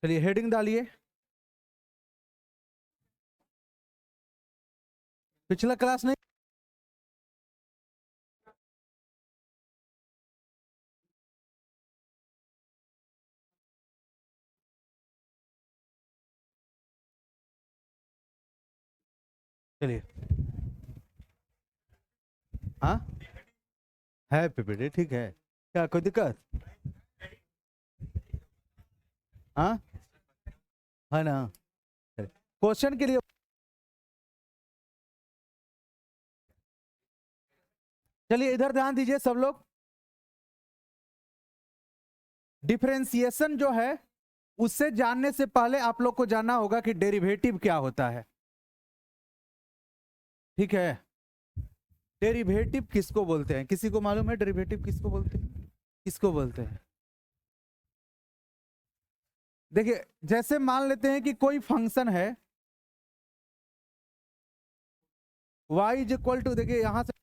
चलिए हेडिंग डालिए। पिछला क्लास नहीं, चलिए। हाँ है पीपीटी, ठीक है। क्या कोई दिक्कत? हाँ है ना। क्वेश्चन के लिए चलिए इधर ध्यान दीजिए सब लोग। डिफरेंशिएशन जो है उससे जानने से पहले आप लोग को जानना होगा कि डेरिवेटिव क्या होता है। ठीक है, डेरिवेटिव किसको बोलते हैं? किसी को मालूम है डेरिवेटिव किसको बोलते हैं? किसको बोलते हैं? देखिए, जैसे मान लेते हैं कि कोई फंक्शन है y इज इक्वल टू, देखिए यहां से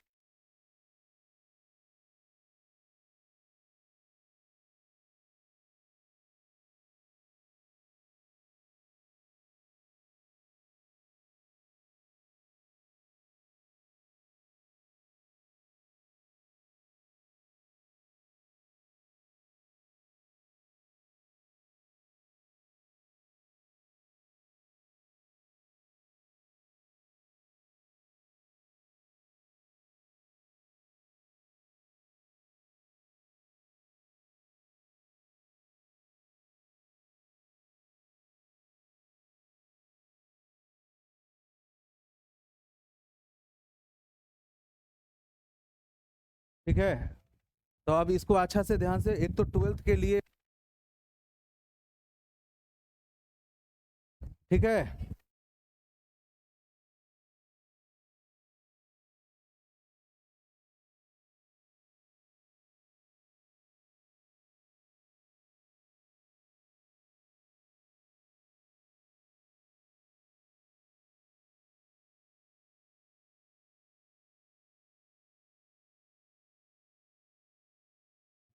ठीक है। तो अब इसको अच्छा से ध्यान से, एक तो 12th के लिए, ठीक है।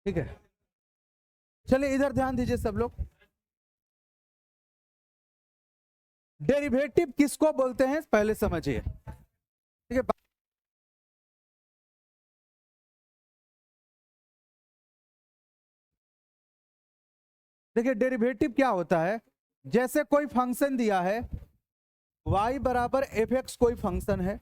ठीक है, चलिए इधर ध्यान दीजिए सब लोग। डेरिवेटिव किसको बोलते हैं पहले समझिए, ठीक है। देखिए डेरिवेटिव क्या होता है, जैसे कोई फंक्शन दिया है y बराबर एफ एक्स, कोई फंक्शन है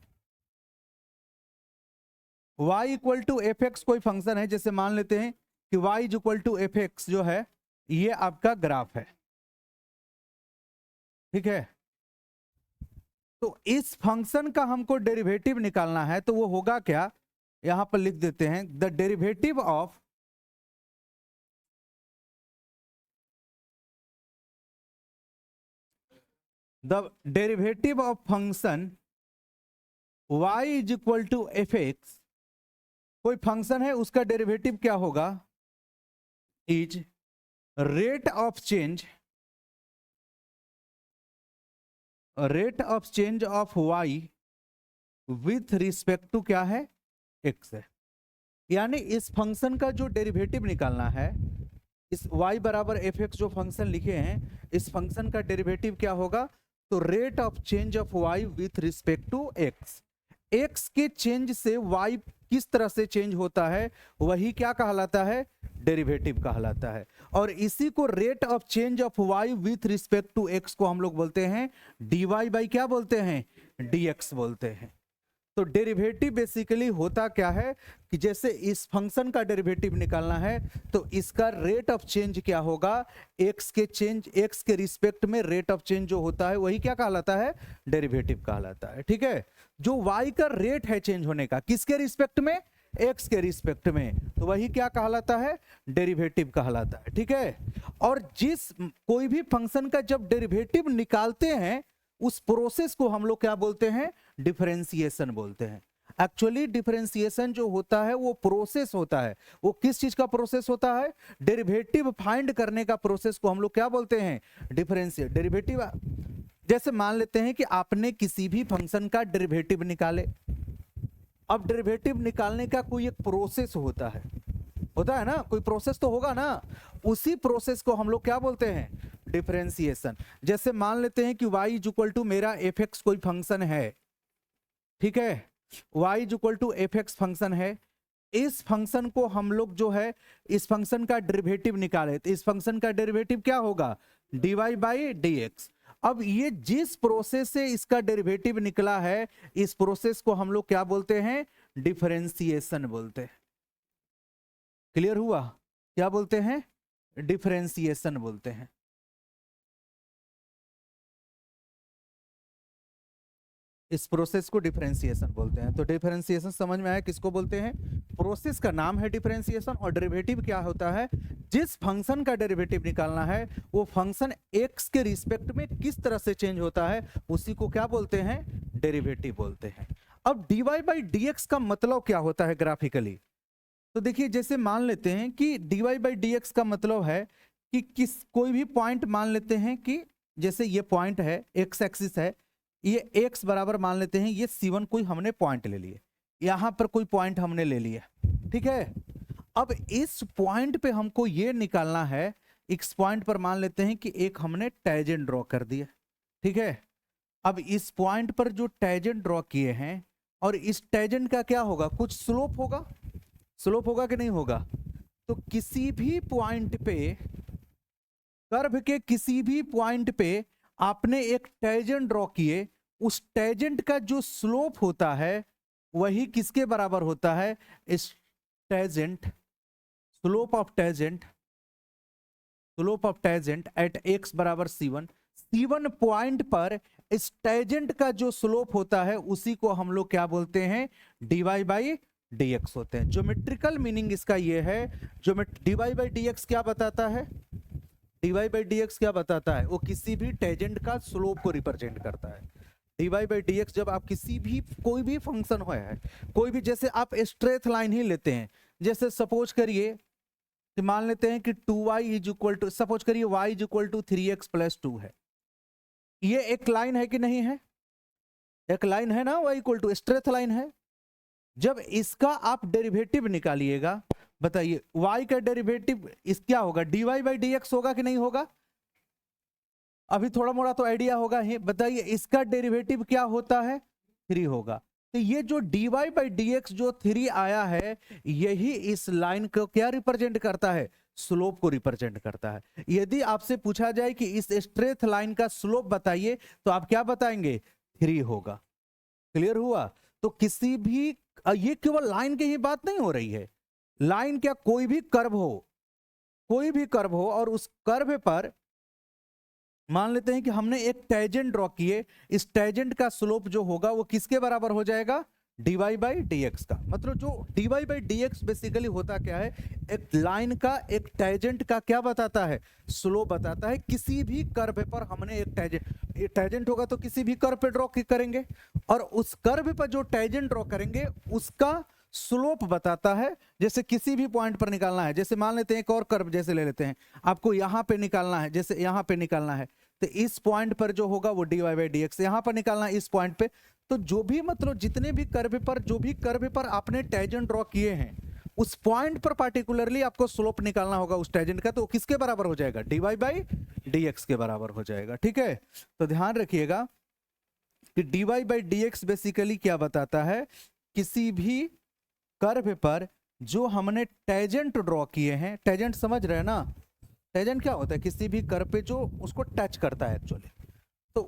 y equal to F X, कोई फंक्शन है। जैसे मान लेते हैं कि y is equal to F x जो है ये आपका ग्राफ है, ठीक है। तो इस फंक्शन का हमको डेरिवेटिव निकालना है, तो वो होगा क्या, यहां पर लिख देते हैं the derivative of the derivative of function y is equal to F X. कोई फंक्शन है उसका डेरिवेटिव क्या होगा, is rate of change, rate of change of y with respect to क्या है, x है। यानी इस फंक्शन का जो डेरिवेटिव निकालना है, इस y बराबर एफ एक्स जो फंक्शन लिखे हैं, इस फंक्शन का डेरिवेटिव क्या होगा, तो rate of change of y with respect to x। x के चेंज से y किस तरह से चेंज होता है वही क्या कहलाता है, डेरिवेटिव कहलाता है। और इसी को rate of change of y with respect to x को हम लोग बोलते हैं dy बाई क्या बोलते हैं, dx बोलते हैं। तो डेरिवेटिव बेसिकली होता क्या है कि जैसे इस फंक्शन का डेरिवेटिव निकालना है तो इसका रेट ऑफ चेंज क्या होगा, एक्स के चेंज, एक्स के रिस्पेक्ट में रेट ऑफ चेंज जो होता है वही क्या कहलाता है, डेरिवेटिव कहलाता है, ठीक है। जो वाई का रेट है चेंज होने का, किसके रिस्पेक्ट में, एक्स के रिस्पेक्ट में, तो वही क्या कहलाता है, डेरिवेटिव कहलाता है, ठीक है। और जिस कोई भी फंक्शन का जब डेरिवेटिव निकालते हैं उस प्रोसेस को हम लोग क्या बोलते हैं, डिफरेंशिएशन बोलते हैं। एक्चुअली डिफरेंशिएशन जो होता है वो प्रोसेस होता है। वो किस चीज का प्रोसेस होता है, डेरिवेटिव फाइंड करने का प्रोसेस को हम लोग क्या बोलते हैं, डिफरेंशिएट। डेरिवेटिव, जैसे मान लेते हैं कि आपने किसी भी फंक्शन का डेरिवेटिव निकाले। अब डेरिवेटिव निकालने का कोई एक प्रोसेस होता है ना, कोई प्रोसेस तो होगा ना। उसी प्रोसेस को हम लोग क्या बोलते हैं, डिफरेंशिएशन। जैसे मान लेते हैं कि y इज इक्वल टू मेरा एफ एक्स कोई फंक्शन है, ठीक है, y is equal to F X function है। इस फंक्शन को हम लोग जो है इस फंक्शन का डेरिवेटिव निकाले तो इस फंक्शन का डेरिवेटिव क्या होगा, dy बाई डी एक्स। अब ये जिस प्रोसेस से इसका डेरिवेटिव निकला है इस प्रोसेस को हम लोग क्या बोलते हैं, डिफरेंशिएशन बोलते हैं। क्लियर हुआ, क्या बोलते हैं, डिफरेंशिएशन बोलते हैं। इस प्रोसेस को डिफरेंशिएशन बोलते हैं। तो डिफरेंशिएशन समझ में आया किसको बोलते हैं, प्रोसेस का नाम है डिफरेंशिएशन। और डेरिवेटिव क्या होता है, जिस फंक्शन का डेरिवेटिव निकालना है वो फंक्शन एक्स के रिस्पेक्ट में किस तरह से चेंज होता है उसी को क्या बोलते हैं, डेरिवेटिव बोलते हैं। अब dy बाई डी एक्स का मतलब क्या होता है ग्राफिकली, तो देखिए जैसे मान लेते हैं कि dy बाई डी एक्स का मतलब है कि कोई भी पॉइंट मान लेते हैं कि जैसे ये पॉइंट है, एक्स एक्सिस है, ये x बराबर मान लेते हैं ये C1 कोई हमने पॉइंट ले लिए, यहां पर कोई पॉइंट हमने ले लिया, ठीक है। अब इस पॉइंट पे हमको ये निकालना है, इस पॉइंट पर मान लेते हैं कि एक हमने टैजेंट ड्रॉ कर दिया, ठीक है। अब इस पॉइंट पर जो टैजेंट ड्रॉ किए हैं और इस टैजेंट का क्या होगा, कुछ स्लोप होगा, स्लोप होगा कि नहीं होगा। तो किसी भी पॉइंट पे, कर्व के किसी भी पॉइंट पे आपने एक टैजेंट ड्रॉ किए, उस टैजेंट का जो स्लोप होता है वही किसके बराबर होता है, इस tangent, slope of tangent, slope of tangent at X बराबर C1। C1 पॉइंट पर इस टैजेंट का जो स्लोप होता है उसी को हम लोग क्या बोलते हैं, dy बाई डी एक्स होते हैं। ज्योमेट्रिकल मीनिंग इसका ये है, जो dy बाई डी एक्स क्या बताता है, dy बाई डी एक्स क्या बताता है, वो किसी भी टेजेंट का स्लोप को रिप्रेजेंट करता है। dy बाई डी एक्स जब आप किसी भी कोई भी फंक्शन हो है, कोई भी, जैसे आप स्ट्रेट लाइन ही लेते हैं, जैसे सपोज करिए कि मान लेते हैं कि 2y is equal to, suppose करिए y is equal to 3x plus 2 है, ये एक लाइन है कि नहीं है, एक लाइन है ना, y equal to straight line है। जब इसका आप डेरिवेटिव निकालिएगा, बताइए y का डेरिवेटिव इस क्या होगा, dy बाई डी एक्स होगा कि नहीं होगा, अभी थोड़ा मोड़ा तो आइडिया होगा ही, बताइए इसका डेरिवेटिव क्या होता है, 3 होगा। तो ये जो dy बाई डी एक्स जो 3 आया है यही इस लाइन को क्या रिप्रेजेंट करता है, स्लोप को रिप्रेजेंट करता है। यदि आपसे पूछा जाए कि इस स्ट्रेट लाइन का स्लोप बताइए तो आप क्या बताएंगे, 3 होगा। क्लियर हुआ। तो किसी भी, ये केवल लाइन की ही बात नहीं हो रही है, लाइन क्या कोई भी कर्व हो, कोई भी कर्व हो और उस कर्व पर मान लेते हैं कि हमने एक टैजेंट ड्रॉ किए, इस टैजेंट का स्लोप जो होगा वो किसके बराबर हो जाएगा, dy बाई डी एक्स का। मतलब जो dy by D x basically होता क्या है, एक लाइन का एक टैजेंट का क्या बताता है, स्लोप बताता है। किसी भी कर्व पर हमने एक टैजेंट होगा तो किसी भी कर्व पे ड्रॉ करेंगे और उस कर्व पर जो टैजेंट ड्रॉ करेंगे उसका स्लोप बताता है। जैसे किसी भी पॉइंट पर निकालना है, जैसे मान लेते हैं एक और कर्व जैसे ले लेते हैं, आपको यहां पे निकालना है, जैसे यहां पे निकालना है तो इस पॉइंट पर जो होगा वो dy बाई डी एक्स, यहां पर निकालना है इस पॉइंट पे। तो जो भी मतलब जितने भी कर्व पर, जो भी कर्व पर आपने टैजेंट ड्रॉ किए हैं उस पॉइंट पर पार्टिकुलरली आपको स्लोप निकालना होगा उस टैजेंट का, तो किसके बराबर हो जाएगा, dy बाई डी एक्स के बराबर हो जाएगा। ठीक है, तो ध्यान रखिएगा कि dy by D x basically क्या बताता है, किसी भी कर्व पर जो हमने टैजेंट ड्रॉ किए हैं, टैजेंट समझ रहे हैं ना, टैजेंट क्या होता है, किसी भी कर्व पे जो उसको टच करता है एक्चुअली, तो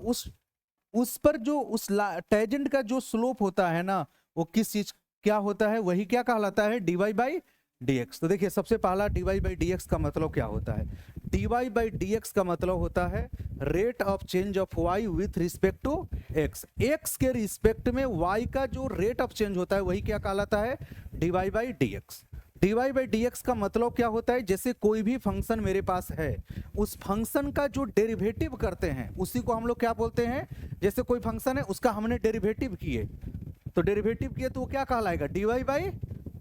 उस पर जो उस टैजेंट का जो स्लोप होता है ना वो किस चीज क्या होता है, वही क्या कहलाता है, dy बाई डी एक्स। तो देखिए सबसे पहला dy बाई डी एक्स का मतलब क्या होता है, dy बाई डी एक्स का मतलब होता है rate of change of y with respect to x। x के रिस्पेक्ट में y का जो रेट ऑफ चेंज होता है वही क्या कहलाता है, dy by D x. dy by D x का मतलब क्या होता है, जैसे कोई भी फंक्शन मेरे पास है उस फंक्शन का जो डेरिवेटिव करते हैं उसी को हम लोग क्या बोलते हैं, जैसे कोई फंक्शन है उसका हमने डेरिवेटिव किए, तो डेरिवेटिव किए तो वो क्या कहलाएगा, dy बाई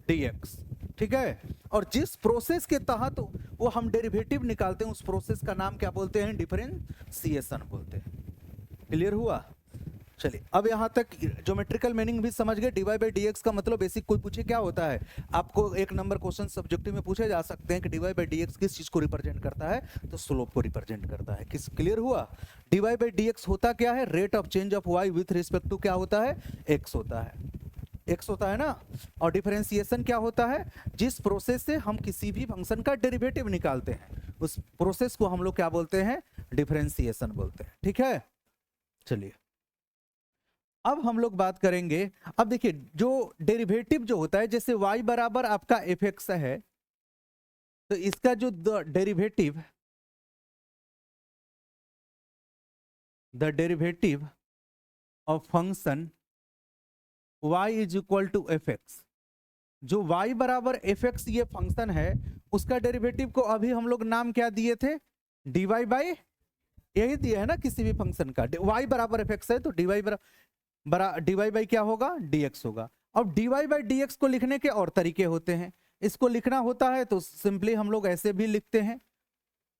डी एक्स। ठीक है, और जिस प्रोसेस के तहत वो हम डेरिवेटिव निकालते हैं उस प्रोसेस का नाम क्या बोलते हैं, डिफरेंशिएशन बोलते हैं। क्लियर हुआ। चलिए अब यहाँ तक ज्योमेट्रिकल मीनिंग भी समझ गए। dy बाई डी का मतलब बेसिक कोई पूछे क्या होता है, आपको एक नंबर क्वेश्चन सब्जेक्टिव में पूछे जा सकते हैं कि dy बाई डी किस चीज को रिप्रेजेंट करता है, तो स्लोप को रिप्रेजेंट करता है। किस क्लियर हुआ? dy बाई डी होता क्या है? Rate of change of y with respect to क्या होता है? x होता है, x होता है ना। और डिफरेंशिएशन क्या होता है? जिस प्रोसेस से हम किसी भी फंक्शन का डेरिवेटिव निकालते हैं उस प्रोसेस को हम लोग क्या बोलते हैं? डिफरेंशिएशन बोलते हैं। ठीक है, चलिए अब हम लोग बात करेंगे। अब देखिए जो डेरिवेटिव जो होता है, जैसे y बराबर आपका एफ एक्स है, तो इसका जो derivative, the derivative of function y is equal to F x, जो y बराबर एफ एक्स ये फंक्शन है, उसका डेरिवेटिव को अभी हम लोग नाम क्या दिए थे? dy बाई, यही दिया है ना किसी भी फंक्शन का। y बराबर एफ एक्स है तो dy dy बाई क्या होगा? dx होगा। अब dy बाई dx को लिखने के और तरीके होते हैं। इसको लिखना होता है तो सिंपली हम लोग ऐसे भी लिखते हैं,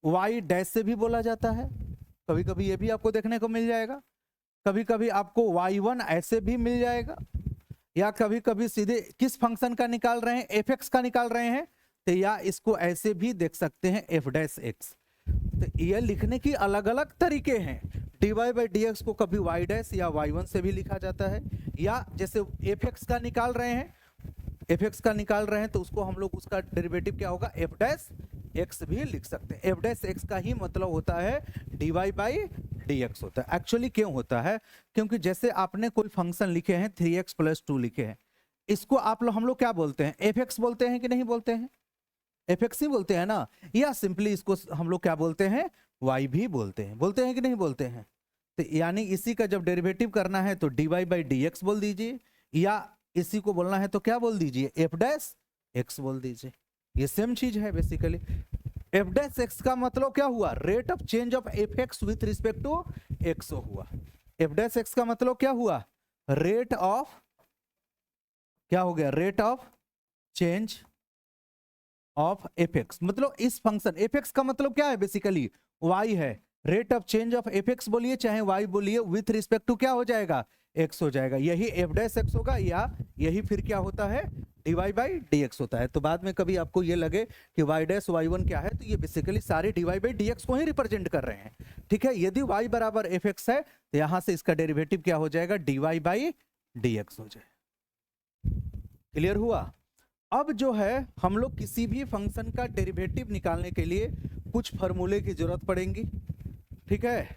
y डैश से भी बोला जाता है, कभी कभी ये भी आपको देखने को मिल जाएगा। कभी कभी आपको y1 ऐसे भी मिल जाएगा, या कभी कभी सीधे किस फंक्शन का निकाल रहे हैं? एफ एक्स का निकाल रहे हैं, तो या इसको ऐसे भी देख सकते हैं एफ डैश एक्स। तो ये लिखने की अलग अलग तरीके हैं। dy बाई डी को कभी y डैश या y1 से भी लिखा जाता है, या जैसे एफ एक्स का निकाल रहे हैं, एफ एक्स का निकाल रहे हैं तो उसको हम लोग उसका डेरिवेटिव क्या होगा? एफ डैश एक्स भी लिख सकते हैं। एफ डैश एक्स का ही मतलब होता है dy बाई डी होता है। एक्चुअली क्यों होता है? क्योंकि जैसे आपने कोई फंक्शन लिखे हैं 3x + 2 लिखे हैं, इसको आप लोग हम लोग क्या बोलते हैं? एफ एक्स बोलते हैं कि नहीं बोलते हैं? एफ एक्स ही बोलते हैं ना, या सिंपली इसको हम लोग क्या बोलते हैं? y भी बोलते हैं कि नहीं बोलते हैं? तो यानी इसी का जब डेरिवेटिव करना है तो dy बाई डी बोल दीजिए, या इसी को बोलना है तो क्या बोल दीजिए? एफ डैश एक्स बोल दीजिए। ये सेम चीज है बेसिकली। एफ डैश एक्स का मतलब क्या हुआ? Rate of change of f x with respect to x हुआ। एफ डैश एक्स का मतलब क्या हुआ? रेट ऑफ, क्या हो गया? Rate of change of f x, मतलब इस फंक्शन एफ एक्स का मतलब क्या है? बेसिकली y है। Rate of change of f x बोलिए चाहे y बोलिए, विथ रिस्पेक्ट टू क्या हो जाएगा? x हो जाएगा। यही एफ डैश एक्स होगा, या यही फिर क्या होता है? dy बाई डी होता है। तो बाद में कभी आपको ये लगे कि y डैश y1 क्या है, तो ये बेसिकली सारे dy बाई डी को ही रिप्रेजेंट कर रहे हैं। ठीक है, यदि y बराबर एफ एक्स है तो यहां से इसका डेरिवेटिव क्या हो जाएगा? dy बाई डी हो जाएगा। क्लियर हुआ? अब जो है हम लोग किसी भी फंक्शन का डेरिवेटिव निकालने के लिए कुछ फार्मूले की जरूरत पड़ेगी। ठीक है,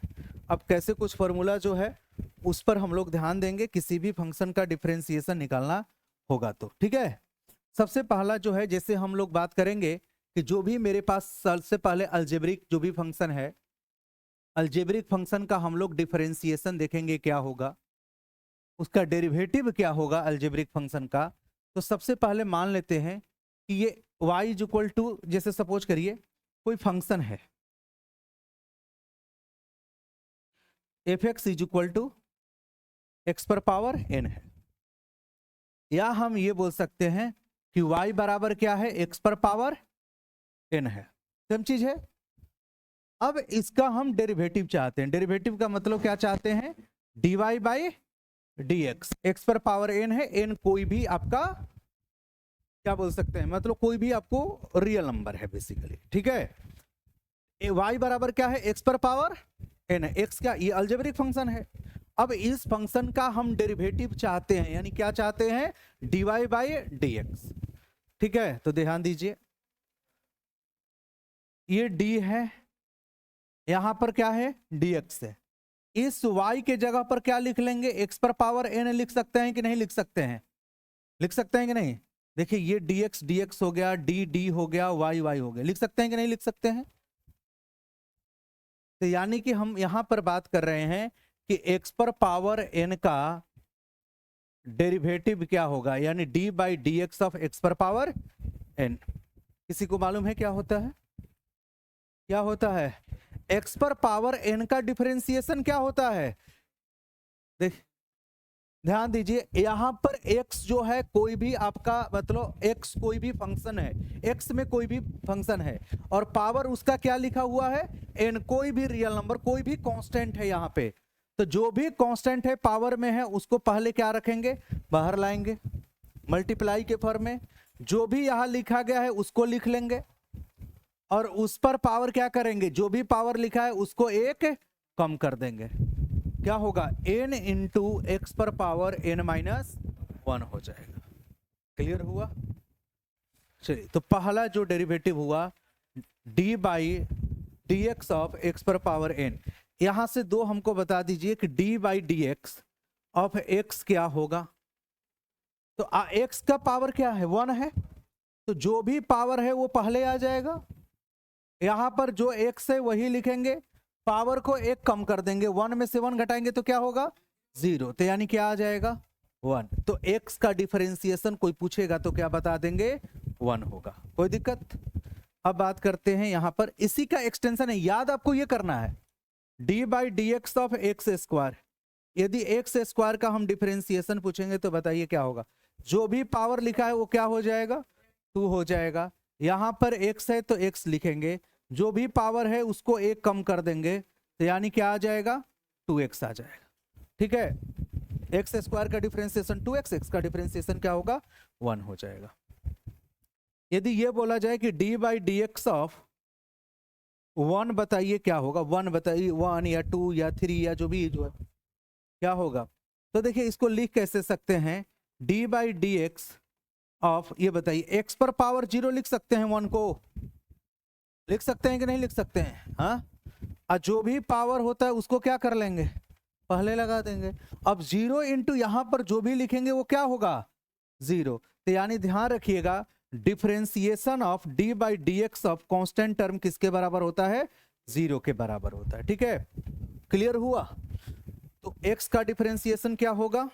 अब कैसे कुछ फार्मूला जो है उस पर हम लोग ध्यान देंगे किसी भी फंक्शन का डिफरेंशिएशन निकालना होगा तो। ठीक है, सबसे पहला जो है, जैसे हम लोग बात करेंगे कि जो भी मेरे पास सबसे पहले अलजेब्रिक जो भी फंक्शन है, अलजेब्रिक फंक्शन का हम लोग डिफरेंशिएशन देखेंगे क्या होगा, उसका डेरिवेटिव क्या होगा अलजेब्रिक फंक्शन का। तो सबसे पहले मान लेते हैं कि ये y इज इक्वल टू, जैसे सपोज करिए कोई फंक्शन है f x is equal to x पर पावर n है, या हम ये बोल सकते हैं कि y बराबर क्या है? x पर पावर n है। सेम चीज है। अब इसका हम डेरिवेटिव चाहते हैं। डेरिवेटिव का मतलब क्या चाहते हैं? dy बाई डी एक्स पर पावर n है, n कोई भी आपका क्या बोल सकते हैं, मतलब कोई भी आपको रियल नंबर है बेसिकली। ठीक है, y बराबर क्या है? x पर पावर n है। x क्या? ये अलजेब्रिक फंक्शन है। अब इस फंक्शन का हम डेरिवेटिव चाहते हैं, यानी क्या चाहते हैं? dy by D x. ठीक है, तो ध्यान दीजिए ये d है, यहां पर क्या है? dx है। इस y के जगह पर क्या लिख लेंगे? x पर पावर n लिख सकते हैं कि नहीं लिख सकते हैं? लिख सकते हैं कि नहीं? देखिए ये dx dx हो गया, d हो गया, y y हो गया। लिख सकते हैं कि नहीं लिख सकते हैं? तो यानी कि हम यहां पर बात कर रहे हैं कि x पर पावर n का डेरिवेटिव क्या होगा, यानी d by D x of x पर पावर n। किसी को मालूम है क्या होता है? क्या होता है? x पर पावर n का डिफरेंशिएशन क्या होता है? देख ध्यान दीजिए, यहां पर x जो है कोई भी आपका मतलब x कोई भी फंक्शन है, x में कोई भी फंक्शन है, और पावर उसका क्या लिखा हुआ है? n, कोई भी रियल नंबर, कोई भी कांस्टेंट है यहाँ पे। तो जो भी कांस्टेंट है पावर में है उसको पहले क्या रखेंगे, बाहर लाएंगे मल्टीप्लाई के फॉर्म में। जो भी यहां लिखा गया है उसको लिख लेंगे और उस पर पावर क्या करेंगे, जो भी पावर लिखा है उसको एक कम कर देंगे। क्या होगा, n इंटू एक्स पर पावर n-1 हो जाएगा। क्लियर हुआ? चलिए, तो पहला जो डेरिवेटिव हुआ d by D x of x पर पावर n। यहां से दो हमको बता दीजिए कि d by D x of x क्या होगा। तो x का पावर क्या है, 1 है, तो जो भी पावर है वो पहले आ जाएगा। यहां पर जो x है वही लिखेंगे, पावर को एक कम कर देंगे, 1 में से 1 घटाएंगे तो क्या होगा, 0, तो यानी क्या आ जाएगा, 1। तो x का डिफरेंशिएशन कोई पूछेगा तो क्या बता देंगे, 1 होगा। कोई दिक्कत? अब बात करते हैं यहां पर, इसी का एक्सटेंशन है, याद आपको ये करना है, d by D x of x square. यदि एक्स स्क्वायर का हम डिफरेंशिएशन पूछेंगे तो बताइए क्या होगा, जो भी पावर लिखा है वो क्या हो जाएगा, 2 हो जाएगा। यहां पर x है तो x लिखेंगे, जो भी पावर है उसको एक कम कर देंगे, तो यानी क्या आ जाएगा, 2x आ जाएगा। ठीक है, एक्स स्क्वायर का डिफरेंशिएशन 2x, x का डिफरेंशिएशन क्या होगा, 1 हो जाएगा। यदि ये बोला जाए कि d by D x of 1 बताइए क्या होगा, 1 बताइए, 1 या 2 या 3 या जो भी जो है क्या होगा, तो देखिए इसको लिख कैसे सकते हैं, d by D x of, ये बताइए x पर पावर 0 लिख सकते हैं, 1 को लिख सकते हैं कि नहीं लिख सकते हैं, हाँ। और जो भी पावर होता है उसको क्या कर लेंगे, पहले लगा देंगे। अब 0 इंटू यहां पर जो भी लिखेंगे वो क्या होगा, 0। तो यानी ध्यान रखिएगा, differentiation of d by D x of constant term किसके बराबर होता है, 0 के बराबर होता है। ठीक है, क्लियर हुआ? तो x का डिफरेंशिएशन क्या होगा,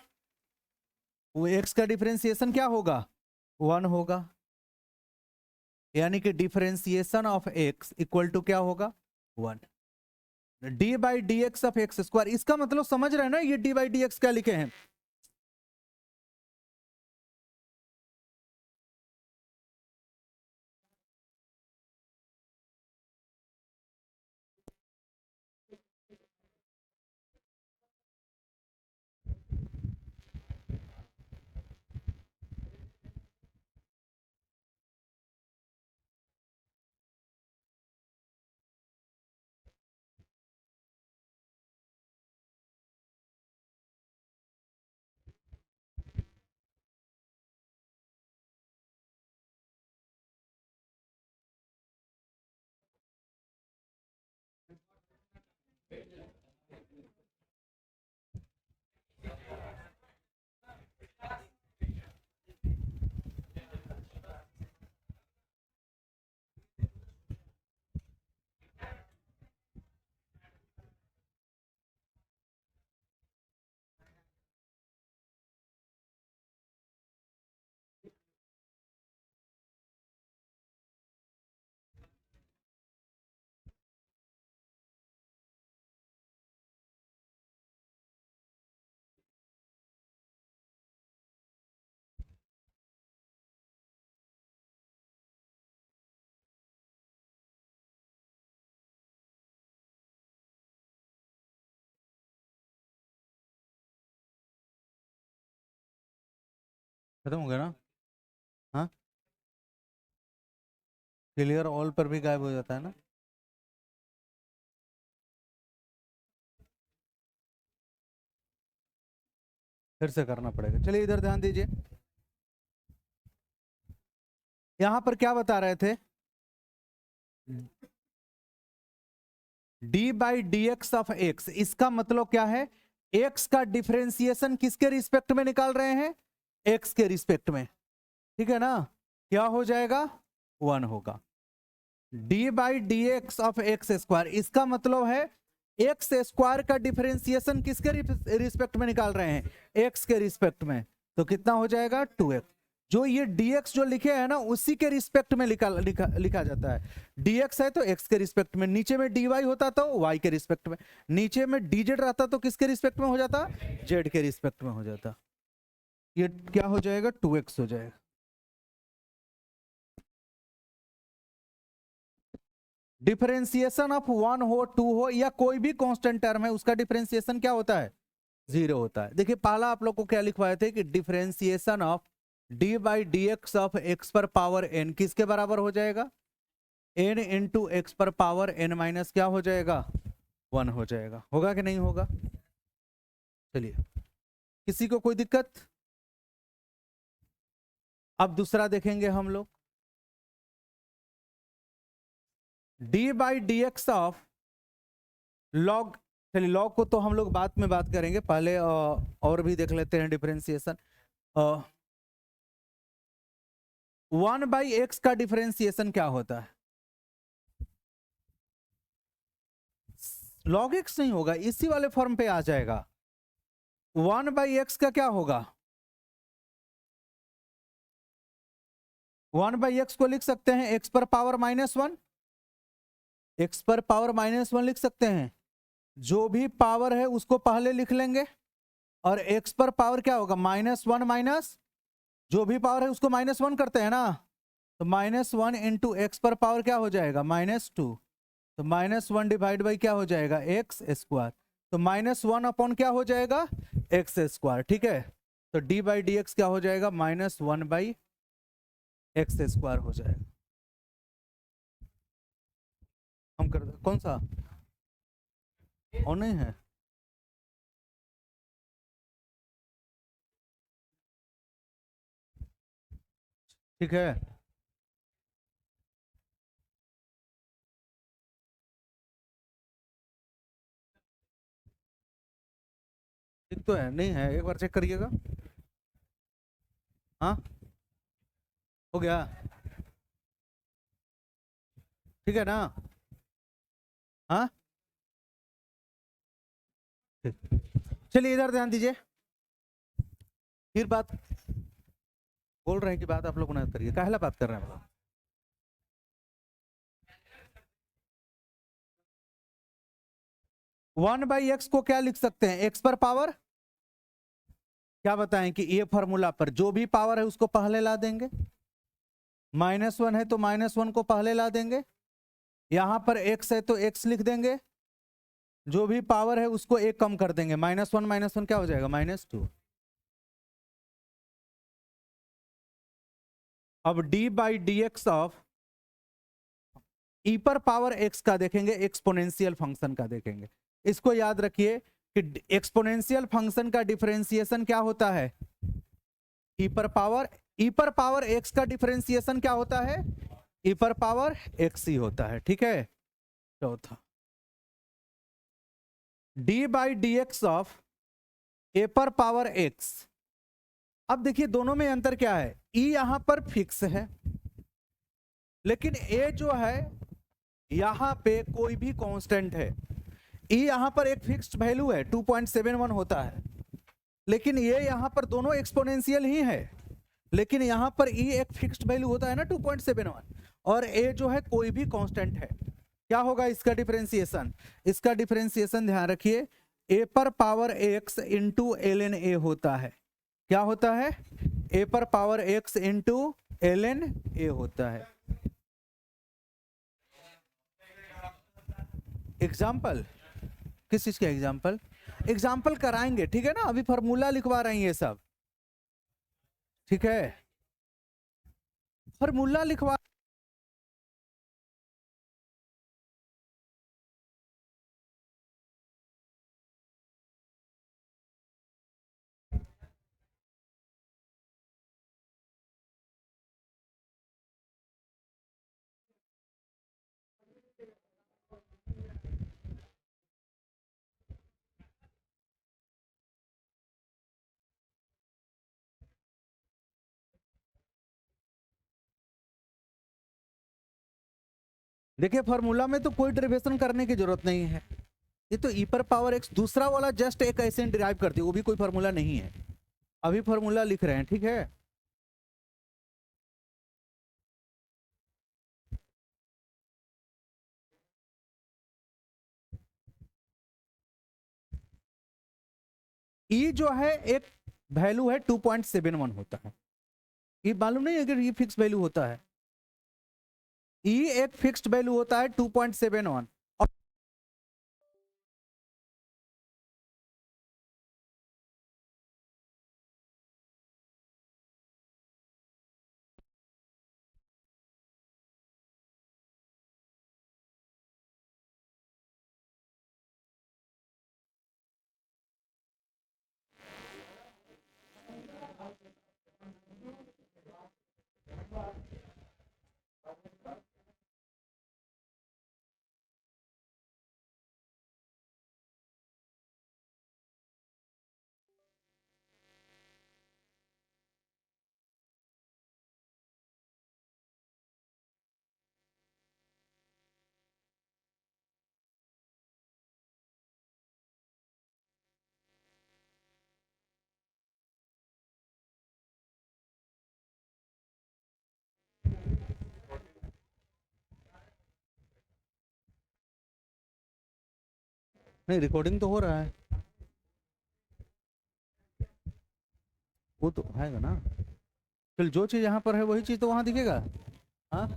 वो x का डिफरेंशिएशन क्या होगा, 1 होगा। यानी कि differentiation of x equal to क्या होगा, 1। d by D x of x square, इसका मतलब समझ रहे हैं ना, ये d बाई डी एक्स क्या लिखे हैं, खत्म हो गया ना, हाँ। क्लियर ऑल पर भी गायब हो जाता है ना, फिर से करना पड़ेगा। चलिए इधर ध्यान दीजिए, यहां पर क्या बता रहे थे, d by D x of x, इसका मतलब क्या है, x का डिफरेंशिएशन किसके रिस्पेक्ट में निकाल रहे हैं, x के रिस्पेक्ट में। ठीक है ना, क्या हो जाएगा, 1 होगा। d by D x of x square, इसका मतलब है एक्स स्क्वायर का डिफरेंशिएशन किसके रिस्पेक्ट में निकाल रहे हैं, x के रिस्पेक्ट में, तो कितना हो जाएगा, 2x। जो ये dx जो लिखे हैं ना उसी के रिस्पेक्ट में लिखा जाता है, dx है तो x के रिस्पेक्ट में, नीचे में dy होता तो y के रिस्पेक्ट में, नीचे में dz रहता तो किसके रिस्पेक्ट में हो जाता, z के रिस्पेक्ट में हो जाता। ये क्या हो जाएगा, 2x हो जाएगा। डिफरेंशिएशन ऑफ 1 हो 2 हो या कोई भी कांस्टेंट टर्म है उसका डिफरेंशिएशन क्या होता है? 0 होता है। देखिए पहला आप लोग को क्या लिखवाए थे कि differentiation of D by D x of x पर पावर एन किसके बराबर हो जाएगा? एन इंटू एक्स पर पावर एन माइनस क्या हो जाएगा? 1 हो जाएगा। होगा कि नहीं होगा? चलिए, किसी को कोई दिक्कत? अब दूसरा देखेंगे हम लोग, D by D x of log. चलिए लॉग को तो हम लोग बाद में बात करेंगे, पहले और भी देख लेते हैं डिफरेंशिएशन। 1 बाई एक्स का डिफरेंशिएशन क्या होता है? लॉग एक्स नहीं होगा, इसी वाले फॉर्म पे आ जाएगा। 1 बाई एक्स का क्या होगा? 1 बाई एक्स को लिख सकते हैं एक्स पर पावर -1, एक्स पर पावर -1 लिख सकते हैं। जो भी पावर है उसको पहले लिख लेंगे और एक्स पर पावर क्या होगा? -1 माइनस जो भी पावर है उसको -1 करते हैं ना, तो -1 इंटू एक्स पर पावर क्या हो जाएगा? -2। तो -1 डिवाइड बाई क्या हो जाएगा? X square. तो -1 अपॉन क्या हो जाएगा? X square. ठीक है, तो डी बाई डी एक्स क्या हो जाएगा? -1 बाई एक्स स्क्वायर हो जाएगा। हम कर दे कौन सा और नहीं है? ठीक है, ठीक तो है, नहीं है? एक बार चेक करिएगा। हाँ, हो गया? ठीक है ना? हाँ, चलिए इधर ध्यान दीजिए। फिर बात बोल रहे हैं कि बात आप लोग ना करिए, काहला बात कर रहे हैं हम लोग? 1 बाई एक्स को क्या लिख सकते हैं? एक्स पर पावर क्या बताएं कि ये फॉर्मूला पर जो भी पावर है उसको पहले ला देंगे। -1 है तो -1 को पहले ला देंगे। यहां पर एक्स है तो एक्स लिख देंगे। जो भी पावर है उसको एक कम कर देंगे। -1 क्या हो जाएगा? -2। अब D by D x of E पर पावर एक्स का देखेंगे, एक्सपोनेंशियल फंक्शन का देखेंगे। इसको याद रखिए कि एक्सपोनेंशियल फंक्शन का डिफरेंशिएशन क्या होता है? ई पर पावर एक्स का डिफरेंशिएशन क्या होता है? ई पर पावर एक्स ही होता है। ठीक है, चौथा D by D x of A पर पावर एक्स। अब देखिए दोनों में अंतर क्या है? ई यहां पर फिक्स है लेकिन ए जो है यहां पे कोई भी कांस्टेंट है। ई यहां पर एक फिक्स्ड वैल्यू है 2.71 होता है, लेकिन ये यहां पर दोनों एक्सपोनेंशियल ही है, लेकिन यहां पर ई एक फिक्स्ड वैल्यू होता है ना 2.71, और ए जो है कोई भी कांस्टेंट है। क्या होगा इसका डिफरेंशिएशन? इसका डिफरेंशिएशन ध्यान रखिए, ए पर power x into l n a होता है। क्या होता है? ए पर power x into l n a होता है। एग्जाम्पल किस चीज का एग्जाम्पल? एग्जाम्पल कराएंगे, ठीक है ना? अभी फॉर्मूला लिखवा रहे हैं ये सब, ठीक है? फॉर्मूला लिखवा देखिए फॉर्मूला में तो कोई डेरिवेशन करने की जरूरत नहीं है। ये तो ई पर पावर एक्स दूसरा वाला जस्ट एक ऐसे डिराइव करती है, वो भी कोई फॉर्मूला नहीं है। अभी फॉर्मूला लिख रहे हैं, ठीक है? ई जो है एक वैल्यू है 2.71 होता है। ये मालूम नहीं अगर ये फिक्स वैल्यू होता है। ई एक फिक्स्ड वैल्यू होता है 2.71 और नहीं, रिकॉर्डिंग तो हो रहा है, वो तो है ना। फिर जो चीज यहाँ पर है वही चीज तो वहां दिखेगा। हाँ,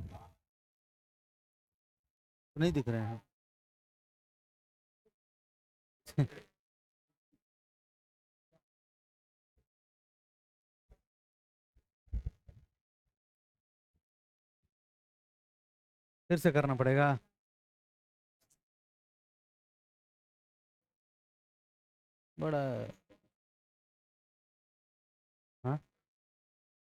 तो नहीं दिख रहे हैं। फिर से करना पड़ेगा। बड़ा